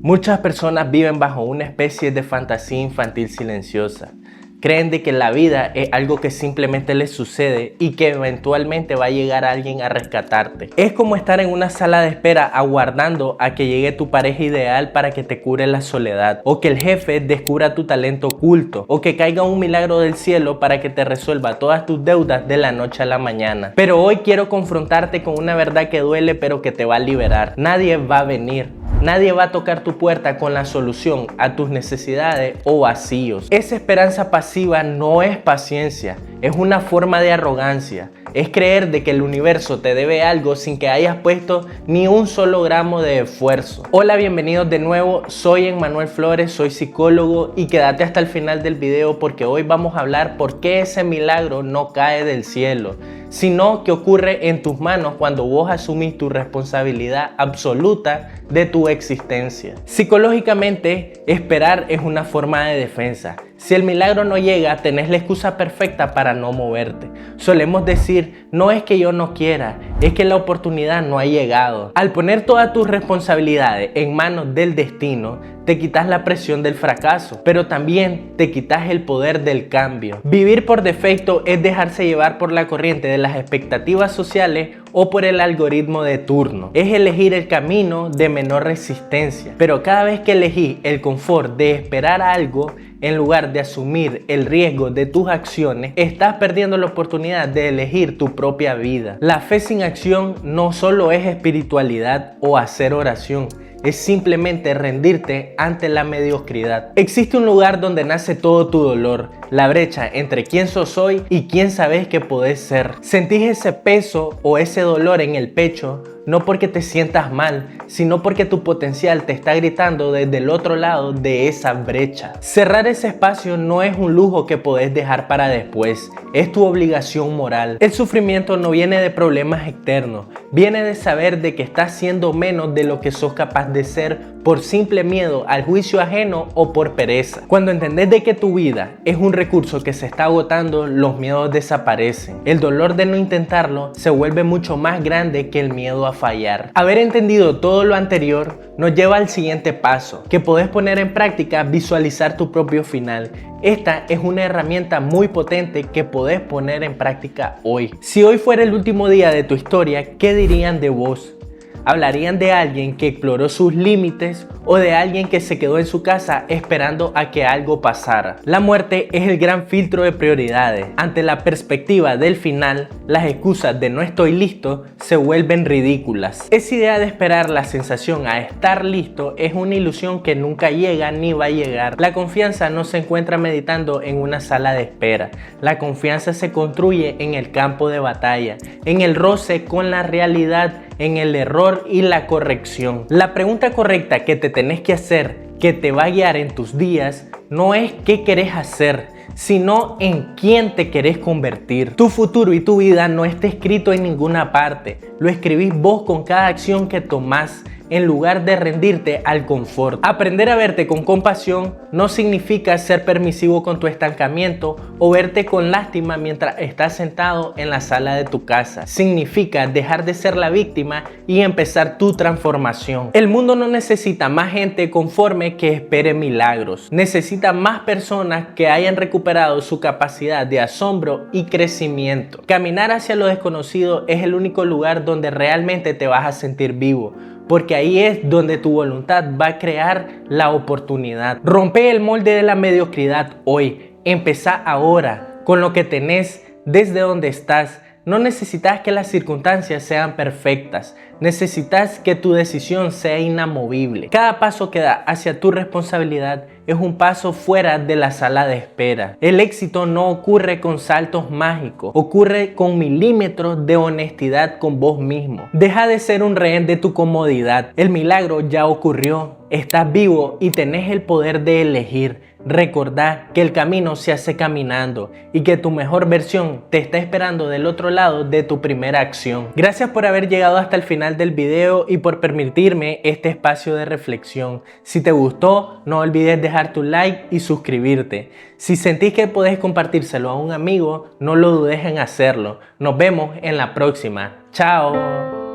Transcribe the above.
Muchas personas viven bajo una especie de fantasía infantil silenciosa. Creen de que la vida es algo que simplemente les sucede y que eventualmente va a llegar alguien a rescatarte. Es como estar en una sala de espera aguardando a que llegue tu pareja ideal para que te cure la soledad, o que el jefe descubra tu talento oculto, o que caiga un milagro del cielo para que te resuelva todas tus deudas de la noche a la mañana. Pero hoy quiero confrontarte con una verdad que duele pero que te va a liberar. Nadie va a venir. Nadie va a tocar tu puerta con la solución a tus necesidades o vacíos. Esa esperanza pasiva no es paciencia, es una forma de arrogancia. Es creer de que el universo te debe algo sin que hayas puesto ni un solo gramo de esfuerzo. Hola, bienvenidos de nuevo, soy Emmanuel Flores, soy psicólogo y quédate hasta el final del video porque hoy vamos a hablar por qué ese milagro no cae del cielo, sino que ocurre en tus manos cuando vos asumís tu responsabilidad absoluta de tu existencia. Psicológicamente, esperar es una forma de defensa. Si el milagro no llega, tenés la excusa perfecta para no moverte. Solemos decir, no es que yo no quiera, es que la oportunidad no ha llegado. Al poner todas tus responsabilidades en manos del destino, te quitas la presión del fracaso, pero también te quitas el poder del cambio. Vivir por defecto es dejarse llevar por la corriente de las expectativas sociales o por el algoritmo de turno. Es elegir el camino de menor resistencia, pero cada vez que elegís el confort de esperar algo, en lugar de asumir el riesgo de tus acciones, estás perdiendo la oportunidad de elegir tu propia vida. La fe sin acción no solo es espiritualidad o hacer oración, es simplemente rendirte ante la mediocridad. Existe un lugar donde nace todo tu dolor, la brecha entre quién sos hoy y quién sabes que podés ser. Sentís ese peso o ese dolor en el pecho, no porque te sientas mal, sino porque tu potencial te está gritando desde el otro lado de esa brecha. Cerrar ese espacio no es un lujo que podés dejar para después, es tu obligación moral. El sufrimiento no viene de problemas externos, viene de saber de que estás siendo menos de lo que sos capaz de ser por simple miedo al juicio ajeno o por pereza. Cuando entendés de que tu vida es un recurso que se está agotando, los miedos desaparecen. El dolor de no intentarlo se vuelve mucho más grande que el miedo a fallar. Haber entendido todo lo anterior nos lleva al siguiente paso, que podés poner en práctica visualizar tu propio final. Esta es una herramienta muy potente que podés poner en práctica hoy. Si hoy fuera el último día de tu historia, ¿qué dirían de vos? ¿Hablarían de alguien que exploró sus límites o de alguien que se quedó en su casa esperando a que algo pasara? La muerte es el gran filtro de prioridades. Ante la perspectiva del final, las excusas de no estoy listo se vuelven ridículas. Esa idea de esperar la sensación a estar listo es una ilusión que nunca llega ni va a llegar. La confianza no se encuentra meditando en una sala de espera. La confianza se construye en el campo de batalla, en el roce con la realidad, en el error y la corrección. La pregunta correcta que te tenés que hacer, que te va a guiar en tus días, no es qué querés hacer, sino en quién te querés convertir. Tu futuro y tu vida no está escrito en ninguna parte, lo escribís vos con cada acción que tomás, en lugar de rendirte al confort. Aprender a verte con compasión no significa ser permisivo con tu estancamiento o verte con lástima mientras estás sentado en la sala de tu casa. Significa dejar de ser la víctima y empezar tu transformación. El mundo no necesita más gente conforme que espere milagros. Necesita más personas que hayan recuperado su capacidad de asombro y crecimiento. Caminar hacia lo desconocido es el único lugar donde realmente te vas a sentir vivo, porque ahí es donde tu voluntad va a crear la oportunidad. Rompe el molde de la mediocridad hoy. Empezá ahora con lo que tenés desde donde estás. No necesitas que las circunstancias sean perfectas, necesitas que tu decisión sea inamovible. Cada paso que das hacia tu responsabilidad es un paso fuera de la sala de espera. El éxito no ocurre con saltos mágicos, ocurre con milímetros de honestidad con vos mismo. Deja de ser un rehén de tu comodidad. El milagro ya ocurrió, estás vivo y tenés el poder de elegir. Recordá que el camino se hace caminando y que tu mejor versión te está esperando del otro lado de tu primera acción. Gracias por haber llegado hasta el final del video y por permitirme este espacio de reflexión. Si te gustó, no olvides dejar tu like y suscribirte. Si sentís que podés compartírselo a un amigo, no lo dudes en hacerlo. Nos vemos en la próxima. ¡Chao!